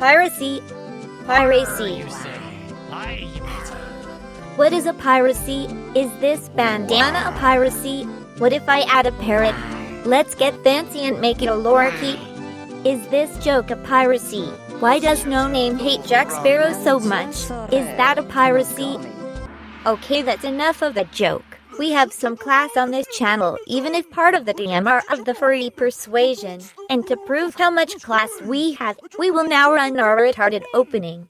Piracy. Piracy. What is a piracy? Is this bandana a piracy? What if I add a parrot? Let's get fancy and make it a lorikeet. Is this joke a piracy? Why does No Name hate Jack Sparrow so much? Is that a piracy? Okay, that's enough of the joke. We have some class on this channel, even if part of the DM are of the furry persuasion. And to prove how much class we have, we will now run our retarded opening.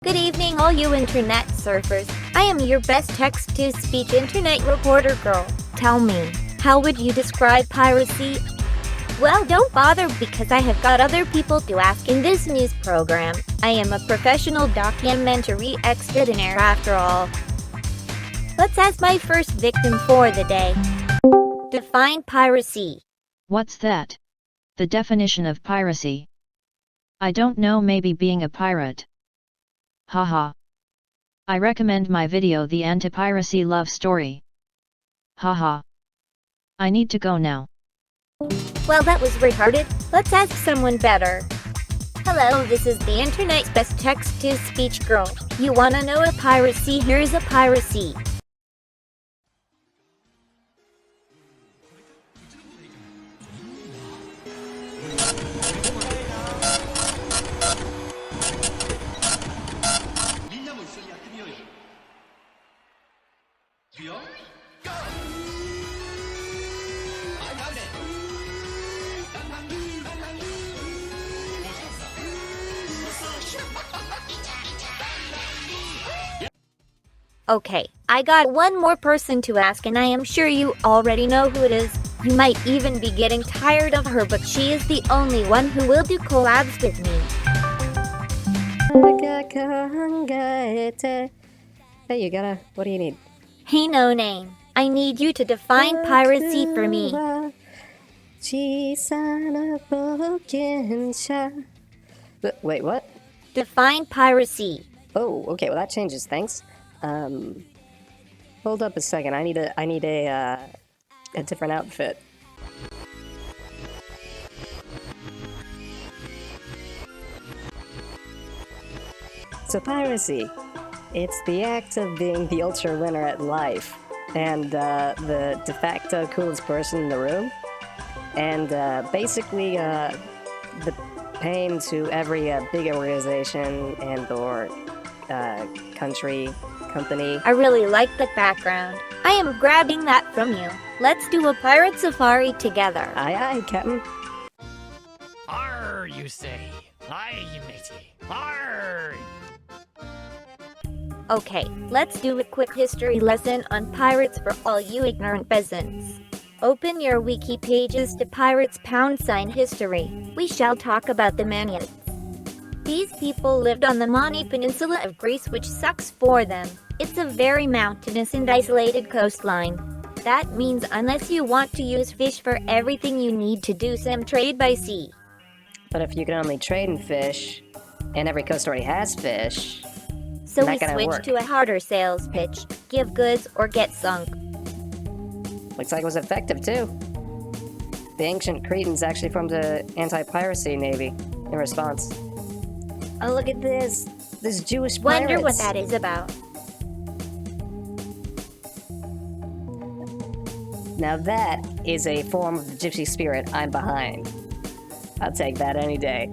Good evening, all you internet surfers. I am your best text-to-speech internet reporter girl. Tell me, how would you describe piracy? Well, don't bother because I have got other people to ask in this news program. I am a professional documentary extraordinaire after all. Let's ask my first victim for the day. Define piracy. What's that? The definition of piracy? I don't know, maybe being a pirate. Haha. I recommend my video The Anti-Piracy Love Story. Haha. I need to go now. Well, that was retarded. Let's ask someone better. Hello, this is the internet's best text-to-speech girl. You wanna know a piracy? Here's a piracy. Okay, I got one more person to ask and I am sure you already know who it is. You might even be getting tired of her, but she is the only one who will do collabs with me. Hey, what do you need? Hey, No Name, I need you to define piracy for me. Wait, what? Define piracy. Oh, okay, well that changes things. Hold up a second, I need a different outfit. So piracy, it's the act of being the ultra winner at life, and the de facto coolest person in the room, and basically the pain to every big organization and or company. I really like the background. I am grabbing that from you. Let's do a pirate safari together. Aye aye, Captain. Arr, you say. Aye, matey. Arr! Okay, let's do a quick history lesson on pirates for all you ignorant peasants. Open your wiki pages to Pirates #history. We shall talk about the Maniacs. These people lived on the Mani Peninsula of Greece, which sucks for them. It's a very mountainous and isolated coastline. That means unless you want to use fish for everything, you need to do some trade by sea. But if you can only trade in fish, and every coast already has fish, so we switched to a harder sales pitch. Give goods or get sunk. Looks like it was effective too. The ancient Cretans actually formed the anti-piracy navy in response. Oh, look at this! This Jewish pirates! Wonder what that is about. Now that is a form of the gypsy spirit I'm behind. I'll take that any day.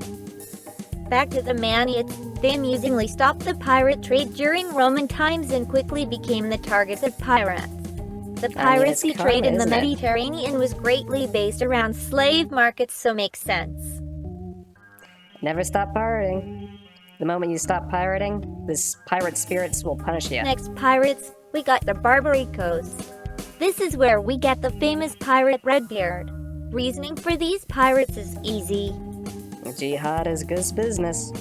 Back to the Maniacs. They amusingly stopped the pirate trade during Roman times and quickly became the targets of pirates. The piracy trade in the Mediterranean was greatly based around slave markets, so makes sense. Never stop pirating. The moment you stop pirating, this pirate spirits will punish you. Next pirates, we got the Barbaricos. This is where we get the famous pirate Redbeard. Reasoning for these pirates is easy. Jihad is good business.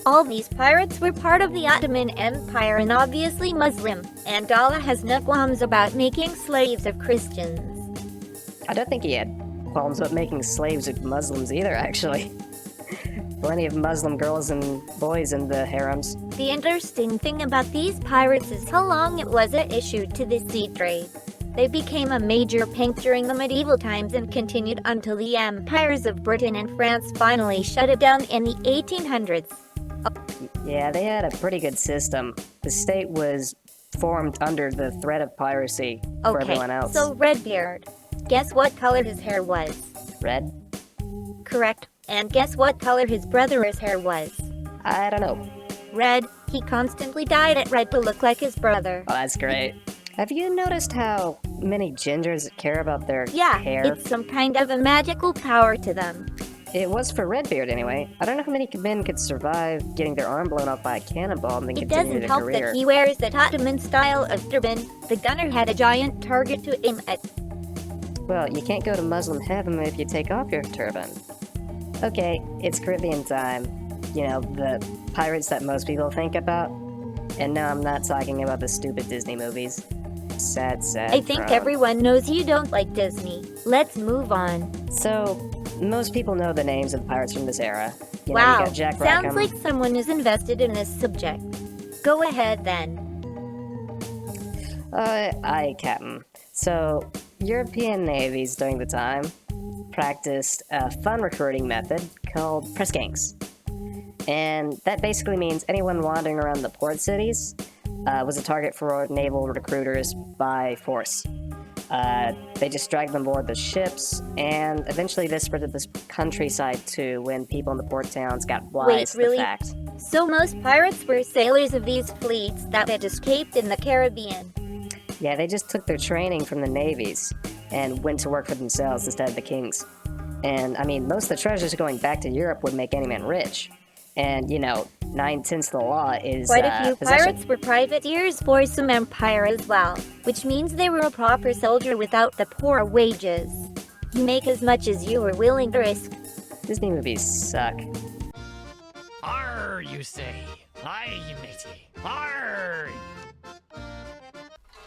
All these pirates were part of the Ottoman Empire and obviously Muslim, and Allah has no qualms about making slaves of Christians. I don't think he had qualms about making slaves of Muslims either, actually. Plenty of Muslim girls and boys in the harems. The interesting thing about these pirates is how long it was it issued to the sea trade. They became a major pain during the medieval times and continued until the empires of Britain and France finally shut it down in the 1800s. Yeah, they had a pretty good system. The state was formed under the threat of piracy for everyone else. So Redbeard. Guess what color his hair was? Red? Correct. And guess what color his brother's hair was? I don't know. Red. He constantly dyed it red to look like his brother. Oh, that's great. Have you noticed how many gingers care about their hair? Yeah, it's some kind of a magical power to them. It was for Redbeard, anyway. I don't know how many men could survive getting their arm blown off by a cannonball and then It continue doesn't their help career. that he wears the Ottoman style of turban. The gunner had a giant target to aim at. Well, you can't go to Muslim heaven if you take off your turban. Okay, it's Caribbean time. You know, the pirates that most people think about. And no, I'm not talking about the stupid Disney movies. Sad. I think frog. everyone knows you don't like Disney. Let's move on. So, most people know the names of the pirates from this era. You know, Wow, you got Jack sounds Rackham. like someone is invested in this subject. Go ahead then. Aye, Captain. So, European navies during the time practiced a fun recruiting method called press gangs. And that basically means anyone wandering around the port cities was a target for naval recruiters by force. They just dragged them aboard the ships, and eventually this spread to this countryside too, when people in the port towns got wise Wait, to really? the fact. So most pirates were sailors of these fleets that had escaped in the Caribbean. Yeah, they just took their training from the navies and went to work for themselves instead of the kings. And, I mean, most of the treasures going back to Europe would make any man rich. And, you know, 9/10 of the law is Quite a few possession. pirates were privateers for some empire as well, which means they were a proper soldier without the poor wages. You make as much as you are willing to risk. Disney movies suck. Arr, you say. Aye, matey. Arr!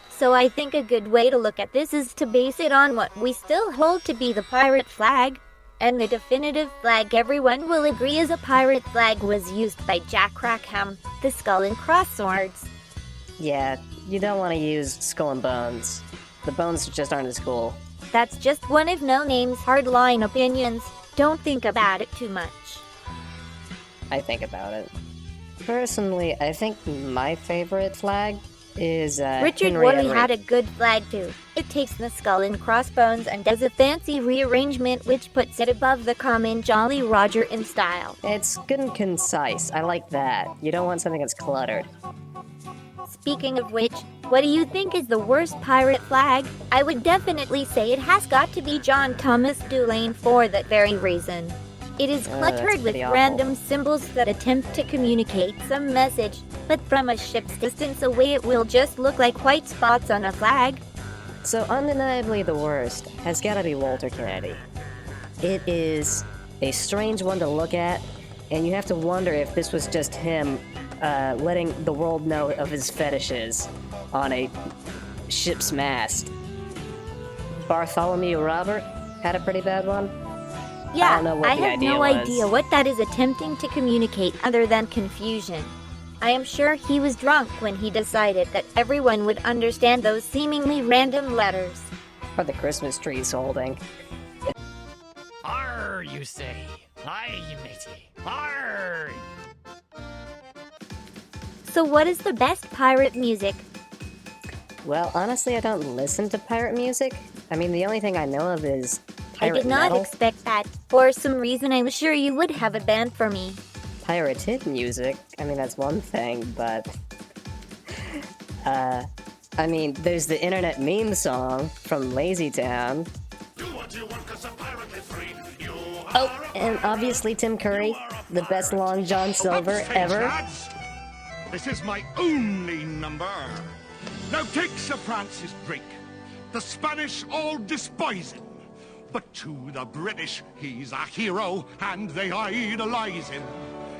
So I think a good way to look at this is to base it on what we still hold to be the pirate flag. And the definitive flag everyone will agree is a pirate flag was used by Jack Rackham, the Skull and Cross Swords. Yeah, you don't want to use skull and bones. The bones just aren't as cool. That's just one of No Name's hardline opinions. Don't think about it too much. I think about it. Personally, I think my favorite flag is Richard Henry Worley Everett. had a good flag too. It takes the skull and crossbones and does a fancy rearrangement which puts it above the common Jolly Roger in style. It's good and concise. I like that. You don't want something that's cluttered. Speaking of which, what do you think is the worst pirate flag? I would definitely say it has got to be John Thomas Dulane for that very reason. It is that's cluttered with pretty awful. random symbols that attempt to communicate some message, but from a ship's distance away it will just look like white spots on a flag. So undeniably the worst has got to be Walter Kennedy. It is a strange one to look at, and you have to wonder if this was just him letting the world know of his fetishes on a ship's mast. Bartholomew Robert had a pretty bad one. Yeah, don't know what the have idea no was. idea what that is attempting to communicate other than confusion. I am sure he was drunk when he decided that everyone would understand those seemingly random letters. Or the Christmas trees holding. Arr, you say. Aye, matey. Arr! So what is the best pirate music? Well, honestly, I don't listen to pirate music. I mean, the only thing I know of is I pirate did not metal. expect that. For some reason I was sure you would have a band for me. Pirated music. I mean, that's one thing, but... I mean, there's the internet meme song from Lazy Town. Oh, and obviously Tim Curry, the best Long John Silver ever. Lads. This is my only number. Now take Sir Francis Drake. The Spanish all despise him, but to the British he's a hero and they idolize him.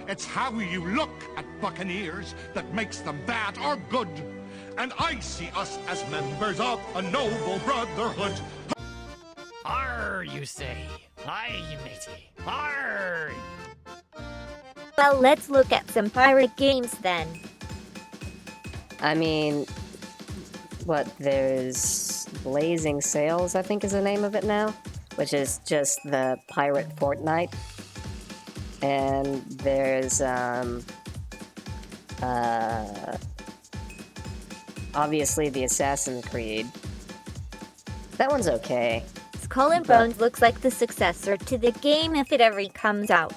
It's how you look at buccaneers that makes them bad or good. And I see us as members of a noble brotherhood. Arr, you say. Aye, matey. Arr! Well, let's look at some pirate games then. I mean, there's Blazing Sails, I think is the name of it now, which is just the pirate Fortnite. And there's, obviously the Assassin's Creed. That one's okay. Skull and Bones looks like the successor to the game if it ever comes out.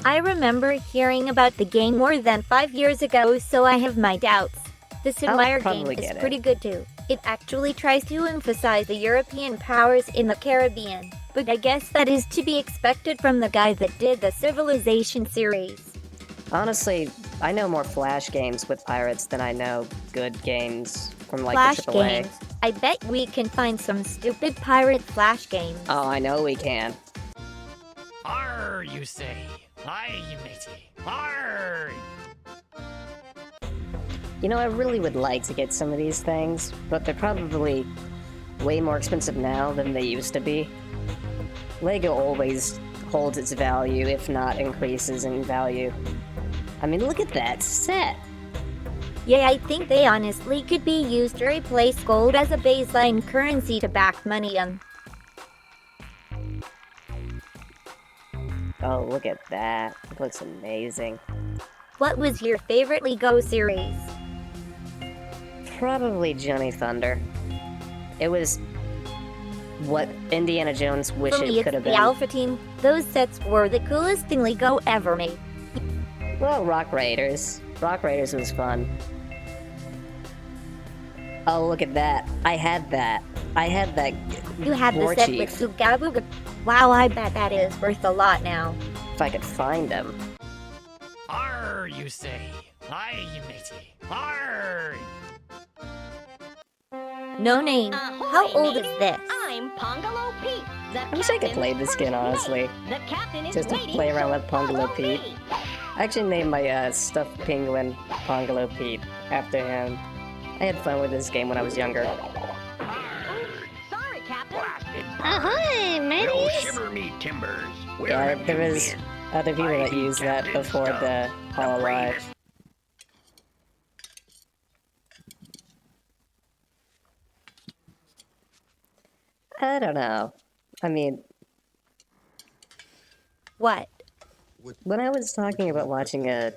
I remember hearing about the game more than 5 years ago, so I have my doubts. The Sid Meier game is pretty good too. It actually tries to emphasize the European powers in the Caribbean, but I guess that is to be expected from the guy that did the Civilization series. Honestly, I know more Flash games with pirates than I know good games from like Flash the AAA. games. I bet we can find some stupid pirate Flash games. Oh, I know we can. Arr, you say. Aye, matey. Arr! You know, I really would like to get some of these things, but they're probably way more expensive now than they used to be. Lego always holds its value, if not increases in value. I mean, look at that set! Yeah, I think they honestly could be used to replace gold as a baseline currency to back money on. Oh, look at that. It looks amazing. What was your favorite Lego series? Probably Johnny Thunder. It was what Indiana Jones wished For me, it could it's have the been. Alpha Team. Those sets were the coolest thing Lego ever made. Well, Rock Raiders. Rock Raiders was fun. Oh, look at that. I had that. I had that. You had the War set Chief. with Sugabuga. Wow, I bet that is worth a lot now. If I could find him. Arr, you say. Aye, matey. Arr! No name. How old is this? I'm Pongolo Pete. I wish I could play this skin, honestly. The captain is Just to waiting, play around so with Pongolo follow Pete. me. I actually named my stuffed penguin Pongolo Pete after him. I had fun with this game when I was younger. Sorry, Captain. Ahoy, No mateys! shiver me timbers. Where Yeah, have there you was been? other people I that be used that Captain before Stuff, the Hollow Live. bravest. I don't know. I mean, What? when I was talking about watching a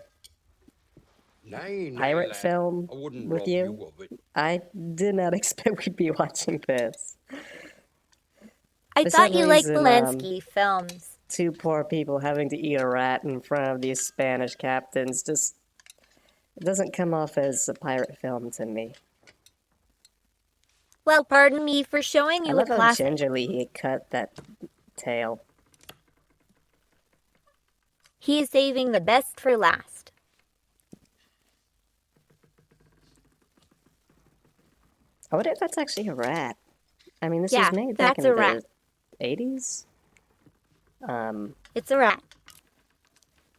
pirate film with you, I did not expect we'd be watching this. I For thought some you liked reason, Polanski films. Two poor people having to eat a rat in front of these Spanish captains just it doesn't come off as a pirate film to me. Well, pardon me for showing I you a love how classic. gingerly he cut that tail. He is saving the best for last. I wonder if that's actually a rat. I mean, this Yeah, was made back that's in a rat. the 80s. It's a rat.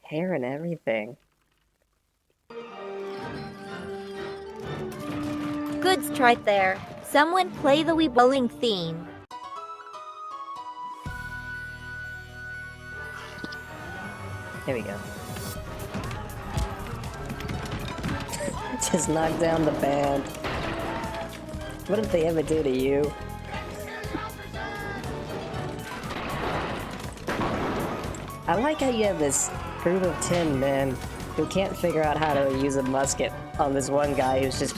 Hair and everything. Good strike there. Someone play the Wee Bowling theme. Here we go. Just knock down the band. What did they ever do to you? I like how you have this group of 10 men who can't figure out how to use a musket on this one guy who's just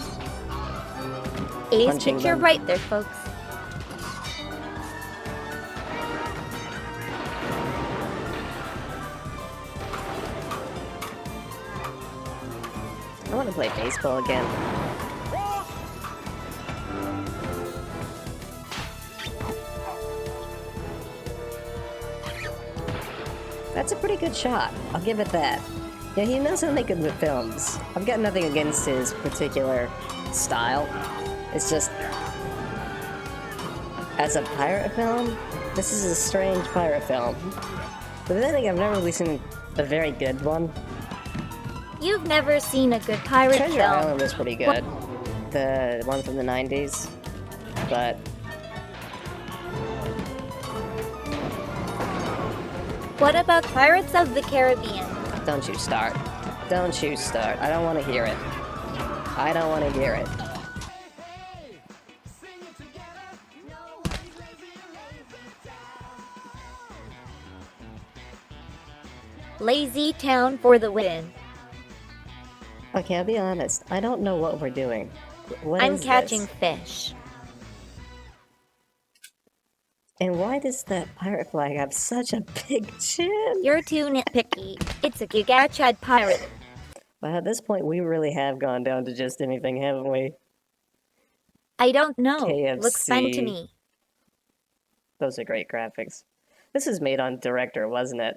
Ace punching picture them. right there, folks. I want to play baseball again. That's a pretty good shot. I'll give it that. Yeah, he knows how to make good films. I've got nothing against his particular style. It's just, as a pirate film, this is a strange pirate film. But then again, I've never really seen a very good one. You've never seen a good pirate Treasure film. Island was pretty good. The one from the 90s. But What about Pirates of the Caribbean? don't you start. Don't you start. I don't want to hear it. I don't want to hear it. Lazy Town for the win. Okay, I'll be honest. I don't know what we're doing. What I'm is catching this? fish. And why does that pirate flag have such a big chin? You're too nitpicky. It's a gigachad pirate. But at this point, we really have gone down to just anything, haven't we? I don't know. KFC. Looks fun to me. Those are great graphics. This is made on Director, wasn't it?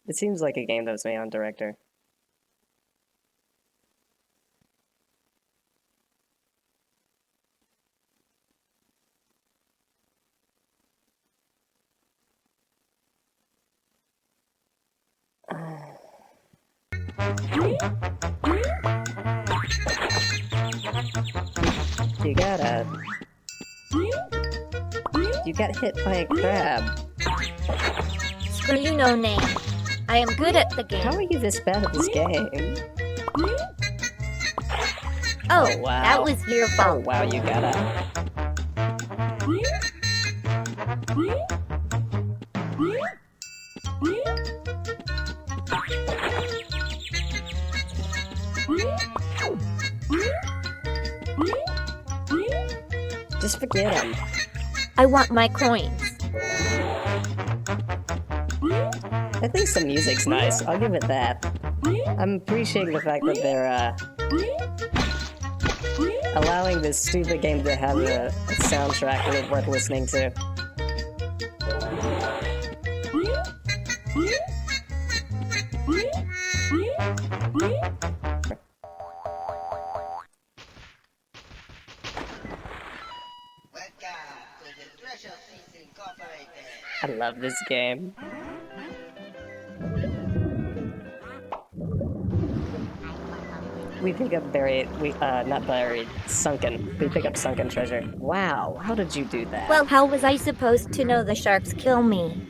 It seems like a game that was made on Director. You got hit by a crab. Screw you, no name. I am good at the game. How are you this bad at this game? Oh, wow. that was your Oh fault. wow, you gotta. Just forget him. I want my coins. At least the music's nice. I'll give it that. I'm appreciating the fact that they're allowing this stupid game to have a soundtrack worth listening to. I love this game. We pick up not buried, sunken. We pick up sunken treasure. Wow, how did you do that? Well, how was I supposed to know the sharks kill me?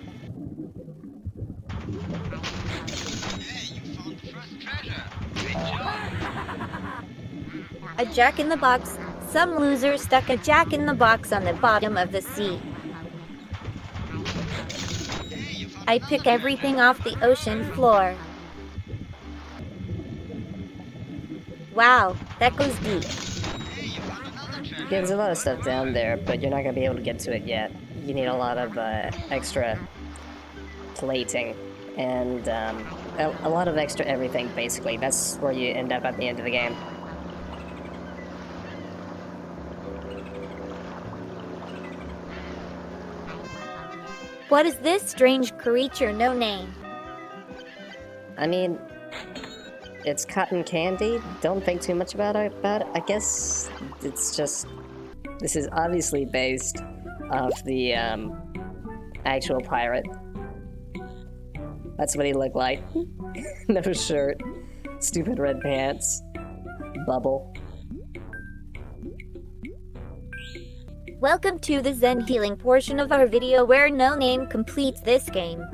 A jack-in-the-box. Some loser stuck a jack-in-the-box on the bottom of the sea. I pick everything off the ocean floor. Wow, that goes deep. Yeah, there's a lot of stuff down there, but you're not gonna be able to get to it yet. You need a lot of extra plating and a lot of extra everything, basically. That's where you end up at the end of the game. What is this strange creature, no name? I mean, it's cotton candy. Don't think too much about it. I guess it's just... This is obviously based off the actual pirate. That's what he looked like. No shirt. Stupid red pants. Bubble. Welcome to the Zen healing portion of our video where no name completes this game.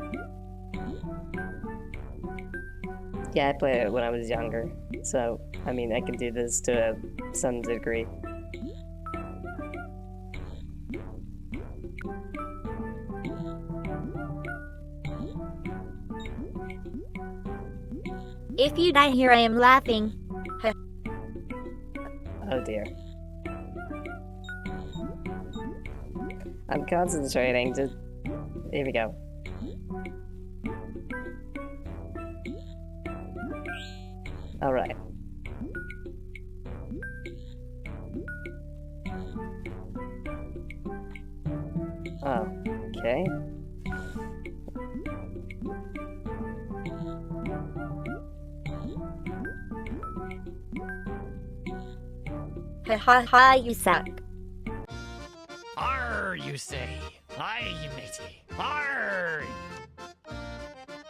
Yeah, I played it when I was younger, so, I mean, I can do this to some degree. If you die here, I am laughing. Oh dear. I'm concentrating, just... Here we go. Alright. Okay. Ha ha ha, you suck. Arr, you say. Aye, matey. Arr!